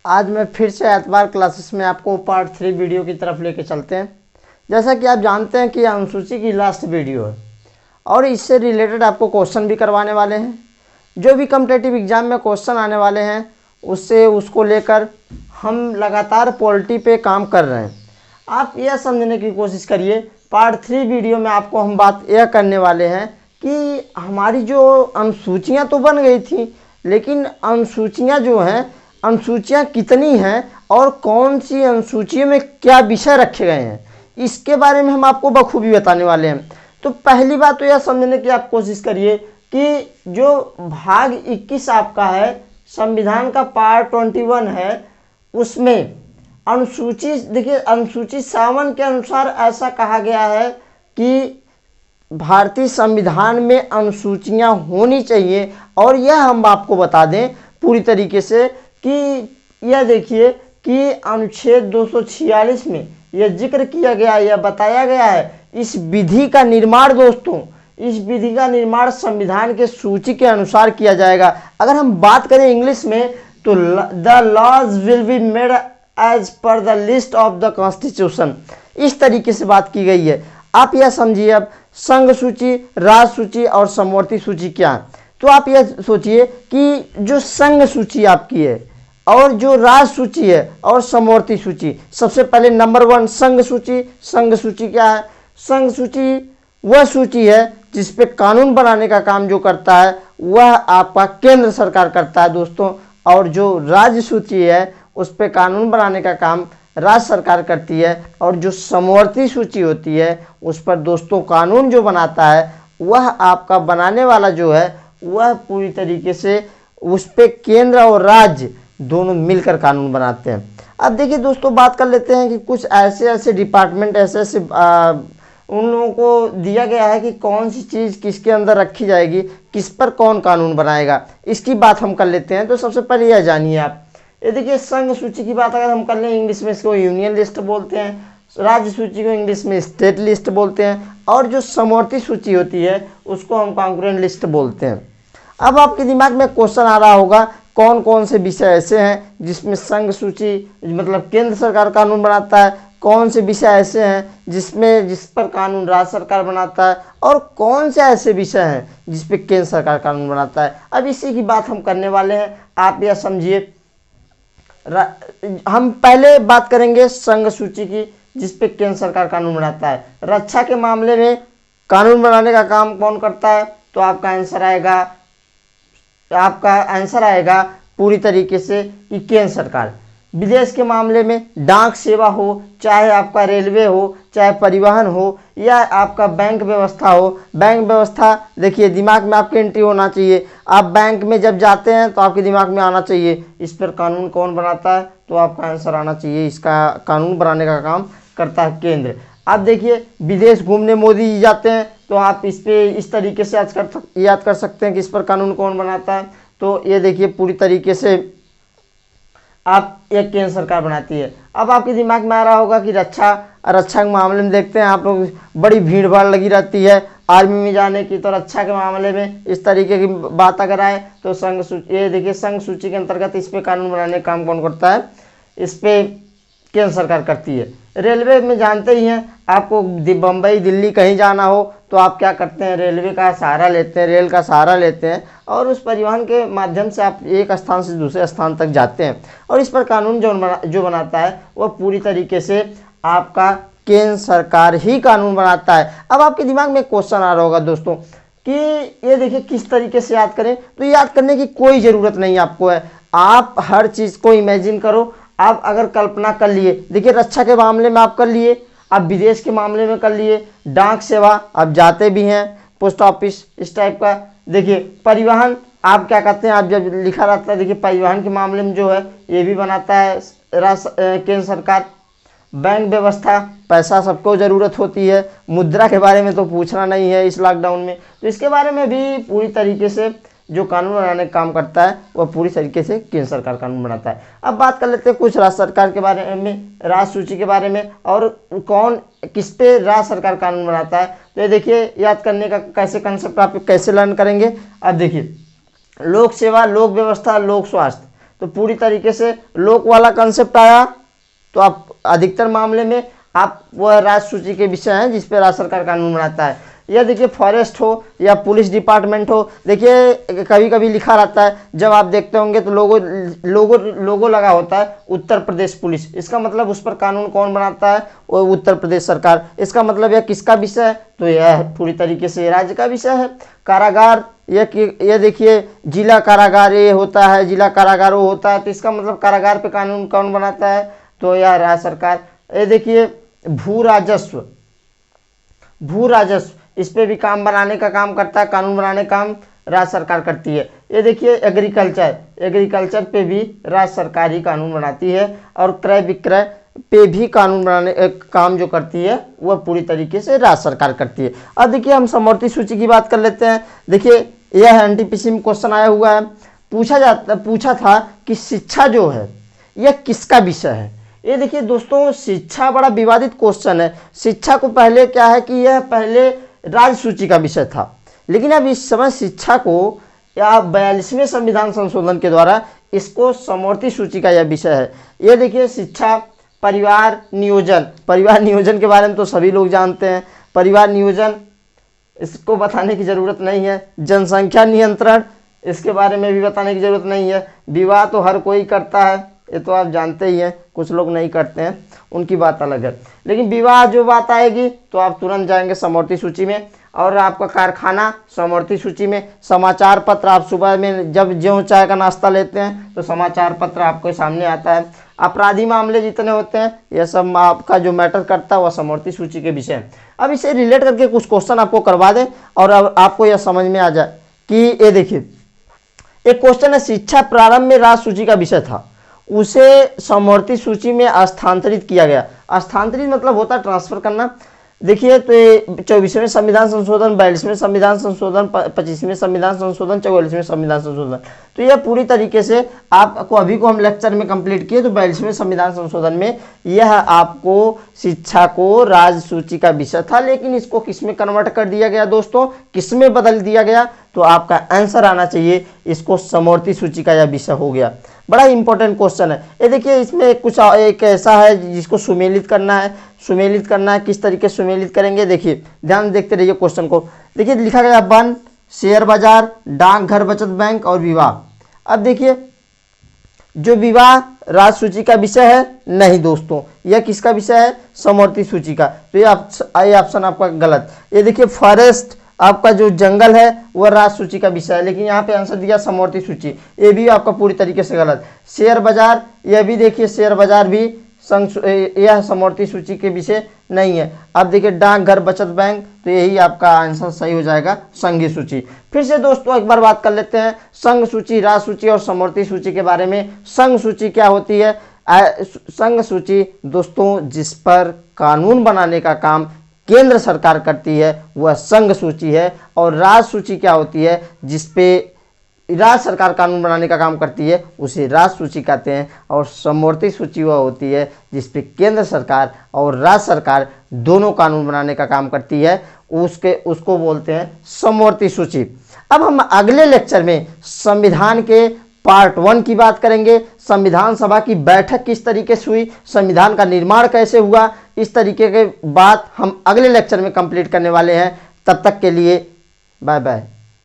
आज मैं फिर से एतबार क्लासेस में आपको पार्ट 3 वीडियो की तरफ लेके चलते हैं। जैसा कि आप जानते हैं कि अनुसूची की लास्ट वीडियो है और इससे रिलेटेड आपको क्वेश्चन भी करवाने वाले हैं। जो भी कॉम्पिटिटिव एग्जाम में क्वेश्चन आने वाले हैं उसको लेकर हम लगातार पॉलिटी पे काम कर रहे हैं। आप यह समझने की कोशिश करिए, पार्ट 3 वीडियो में आपको हम बात यह करने वाले हैं कि हमारी जो अनुसूचियाँ तो बन गई थी, लेकिन अनुसूचियाँ जो हैं, अनुसूचियाँ कितनी हैं और कौन सी अनुसूचियों में क्या विषय रखे गए हैं, इसके बारे में हम आपको बखूबी बताने वाले हैं। तो पहली बात तो यह समझने की आप कोशिश करिए कि जो भाग 21 आपका है, संविधान का पार्ट 21 है, उसमें अनुसूची देखिए, अनुसूची 57 के अनुसार ऐसा कहा गया है कि भारतीय संविधान में अनुसूचियां होनी चाहिए। और यह हम आपको बता दें पूरी तरीके से कि यह देखिए कि अनुच्छेद 246 में यह जिक्र किया गया, यह बताया गया है इस विधि का निर्माण, दोस्तों इस विधि का निर्माण संविधान के सूची के अनुसार किया जाएगा। अगर हम बात करें इंग्लिश में तो the laws will be made as per the list of the constitution, इस तरीके से बात की गई है। आप यह समझिए, अब संघ सूची, राज सूची और समवर्ती सूची क्या है। तो आप यह सोचिए कि जो संघ सूची आपकी है और जो राज सूची है और समवर्ती सूची, सबसे पहले नंबर 1 संघ सूची। संघ सूची क्या है? संघ सूची वह सूची है जिसपे कानून बनाने का काम जो करता है वह आपका केंद्र सरकार करता है दोस्तों, और जो राज्य सूची है उस पर कानून बनाने का काम राज्य सरकार करती है। और जो समवर्ती सूची होती है उस पर दोस्तों कानून जो बनाता है वह आपका बनाने वाला जो है वह पूरी तरीके से उस पर केंद्र और राज्य दोनों मिलकर कानून बनाते हैं। अब देखिए दोस्तों, बात कर लेते हैं कि कुछ ऐसे डिपार्टमेंट ऐसे उन लोगों को दिया गया है कि कौन सी चीज़ किसके अंदर रखी जाएगी, किस पर कौन कानून बनाएगा, इसकी बात हम कर लेते हैं। तो सबसे पहले यह जानिए आप, ये देखिए संघ सूची की बात अगर हम कर लें, इंग्लिश में इसको यूनियन लिस्ट बोलते हैं, राज्य सूची को इंग्लिश में स्टेट लिस्ट बोलते हैं, और जो समवर्ती सूची होती है उसको हम कॉन्करेंट लिस्ट बोलते हैं। अब आपके दिमाग में क्वेश्चन आ रहा होगा कौन कौन से विषय ऐसे हैं जिसमें संघ सूची मतलब केंद्र सरकार कानून बनाता है, कौन से विषय ऐसे हैं जिस पर कानून राज्य सरकार बनाता है, और कौन से ऐसे विषय हैं जिस पर केंद्र सरकार कानून बनाता है। अब इसी की बात हम करने वाले हैं। आप यह समझिए, हम पहले बात करेंगे संघ सूची की जिस पे केंद्र सरकार कानून बनाता है। रक्षा के मामले में कानून बनाने का काम कौन करता है? तो आपका आंसर आएगा पूरी तरीके से कि केंद्र सरकार। विदेश के मामले में डाक सेवा हो, चाहे आपका रेलवे हो, चाहे परिवहन हो, या आपका बैंक व्यवस्था हो। बैंक व्यवस्था देखिए, दिमाग में आपके एंट्री होना चाहिए। आप बैंक में जब जाते हैं तो आपके दिमाग में आना चाहिए इस पर कानून कौन बनाता है, तो आपका आंसर आना चाहिए इसका कानून बनाने का काम करता है केंद्र। आप देखिए, विदेश घूमने मोदी जी जाते हैं तो आप इस तरीके से याद कर सकते हैं कि इस पर कानून कौन बनाता है। तो ये देखिए पूरी तरीके से आप एक केंद्र सरकार बनाती है। अब आपके दिमाग में आ रहा होगा कि रक्षा के मामले में देखते हैं आप लोग, बड़ी भीड़ भाड़ लगी रहती है आर्मी में जाने की। तो रक्षा के मामले में इस तरीके की बात अगर आए तो संघ सूची, ये देखिए संघ सूची के अंतर्गत इस पे कानून बनाने का काम कौन करता है? इस पे केंद्र सरकार करती है। रेलवे में जानते ही हैं, आपको बम्बई दिल्ली कहीं जाना हो तो आप क्या करते हैं? रेलवे का सहारा लेते हैं, रेल का सहारा लेते हैं, और उस परिवहन के माध्यम से आप एक स्थान से दूसरे स्थान तक जाते हैं। और इस पर कानून जो बनाता है वह पूरी तरीके से आपका केंद्र सरकार ही कानून बनाता है। अब आपके दिमाग में क्वेश्चन आ रहा होगा दोस्तों कि ये देखिए किस तरीके से याद करें। तो याद करने की कोई ज़रूरत नहीं आपको है, आप हर चीज़ को इमेजिन करो। आप अगर कल्पना कर लिए, देखिए रक्षा के मामले में आप कर लिए, आप विदेश के मामले में कर लिए, डाक सेवा आप जाते भी हैं, पोस्ट ऑफिस इस टाइप का। देखिए परिवहन आप क्या करते हैं, आप जब लिखा रहता है, देखिए परिवहन के मामले में जो है ये भी बनाता है केंद्र सरकार। बैंक व्यवस्था, पैसा सबको ज़रूरत होती है। मुद्रा के बारे में तो पूछना नहीं है इस लॉकडाउन में, तो इसके बारे में भी पूरी तरीके से जो कानून बनाने का काम करता है वह पूरी तरीके से केंद्र सरकार कानून बनाता है। अब बात कर लेते हैं कुछ राज्य सरकार के बारे में, राज्य सूची के बारे में, और कौन किस पे राज्य सरकार कानून बनाता है। तो ये देखिए याद करने का कैसे कंसेप्ट आप कैसे लर्न करेंगे। अब देखिए लोक सेवा, लोक व्यवस्था, लोक स्वास्थ्य। तो पूरी तरीके से लोक वाला कंसेप्ट आया। तो आप अधिकतर मामले में आप वह राज्य सूची के विषय हैं जिस पर राज्य सरकार कानून बनाता है। या देखिए फॉरेस्ट हो या पुलिस डिपार्टमेंट हो, देखिए कभी कभी लिखा रहता है, जब आप देखते होंगे तो लोगो लगा होता है उत्तर प्रदेश पुलिस, इसका मतलब उस पर कानून कौन बनाता है? वो उत्तर प्रदेश सरकार। इसका मतलब यह किसका विषय है? तो यह पूरी तरीके से राज्य का विषय है। कारागार, ये देखिए जिला कारागार ये होता है, जिला कारागार वो होता है, तो इसका मतलब कारागार पे कानून कौन बनाता है? तो यह राज्य सरकार। ये देखिए भू राजस्व, इस पे भी काम बनाने का काम करता है, कानून बनाने का काम राज्य सरकार करती है। ये देखिए एग्रीकल्चर पे भी राज्य सरकार ही कानून बनाती है, और क्रय विक्रय पे भी कानून बनाने काम जो करती है वह पूरी तरीके से राज्य सरकार करती है। अब देखिए हम समवर्ती सूची की बात कर लेते हैं। देखिए यह एनटीपीसी में क्वेश्चन आया हुआ है, पूछा था कि शिक्षा जो है यह किसका विषय है। ये देखिए दोस्तों शिक्षा बड़ा विवादित क्वेश्चन है। शिक्षा को पहले क्या है कि यह पहले राज्य सूची का विषय था, लेकिन अब इस समय शिक्षा को या 42वें संविधान संशोधन के द्वारा इसको समवर्ती सूची का यह विषय है। ये देखिए शिक्षा, परिवार नियोजन के बारे में तो सभी लोग जानते हैं। परिवार नियोजन इसको बताने की ज़रूरत नहीं है। जनसंख्या नियंत्रण, इसके बारे में भी बताने की ज़रूरत नहीं है। विवाह तो हर कोई करता है, ये तो आप जानते ही हैं, कुछ लोग नहीं करते हैं, उनकी बात अलग है। लेकिन विवाह जो बात आएगी तो आप तुरंत जाएंगे समवर्ती सूची में। और आपका कारखाना समवर्ती सूची में। समाचार पत्र, आप सुबह में जब ज्यों चाय का नाश्ता लेते हैं तो समाचार पत्र आपके सामने आता है। अपराधी मामले जितने होते हैं यह सब आपका जो मैटर करता है वह समवर्ती सूची के विषय है। अब इसे रिलेट करके कुछ क्वेश्चन आपको करवा दें और अब आपको यह समझ में आ जाए कि ये देखिए एक क्वेश्चन है, शिक्षा प्रारंभ में राज्य सूची का विषय था, उसे समवर्ती सूची में स्थानांतरित किया गया। स्थानांतरित मतलब होता है ट्रांसफर करना। देखिए तो ये 24वें संविधान संशोधन, 42वें संविधान संशोधन, 25वें संविधान संशोधन, 44वें संविधान संशोधन, तो यह पूरी तरीके से आपको अभी को हम लेक्चर में कंप्लीट किए। तो 42वें संविधान संशोधन में यह आपको शिक्षा को राज्य सूची का विषय था, लेकिन इसको किस में कन्वर्ट कर दिया गया दोस्तों, किस में बदल दिया गया? तो आपका आंसर आना चाहिए इसको समवर्ती सूची का यह विषय हो गया। बड़ा इंपॉर्टेंट क्वेश्चन है ये। देखिए इसमें कुछ एक ऐसा है जिसको सुमेलित करना है। किस तरीके से सुमेलित करेंगे देखिए, ध्यान देखते रहिए क्वेश्चन को। देखिए लिखा गया वन, शेयर बाजार, डाकघर बचत बैंक और विवाह। अब देखिए जो विवाह राज्य सूची का विषय है, नहीं दोस्तों, यह किसका विषय है? समवर्ती सूची का। तो ये ऑप्शन आपका गलत। ये देखिए फॉरेस्ट, आपका जो जंगल है वह राज्य सूची का विषय है, लेकिन यहाँ पे आंसर दिया समवर्ती सूची, ये भी आपका पूरी तरीके से गलत। शेयर बाजार, यह भी देखिए शेयर बाजार भी यह समवर्ती सूची के विषय नहीं है। अब देखिए डाकघर बचत बैंक, तो यही आपका आंसर सही हो जाएगा, संघीय सूची। फिर से दोस्तों एक बार बात कर लेते हैं संघ सूची, राज्य सूची और समवर्ती सूची के बारे में। संघ सूची क्या होती है? संघ सूची दोस्तों जिस पर कानून बनाने का काम केंद्र सरकार करती है वह संघ सूची है। और राज्य सूची क्या होती है? जिसपे राज्य सरकार कानून बनाने का काम करती है उसे राज्य सूची कहते हैं। और समवर्ती सूची वह होती है जिसपे केंद्र सरकार और राज्य सरकार दोनों कानून बनाने का काम करती है, उसको बोलते हैं समवर्ती सूची। अब हम अगले लेक्चर में संविधान के पार्ट 1 की बात करेंगे। संविधान सभा की बैठक किस तरीके से हुई, संविधान का निर्माण कैसे हुआ, इस तरीके के बात हम अगले लेक्चर में कंप्लीट करने वाले हैं। तब तक के लिए बाय बाय।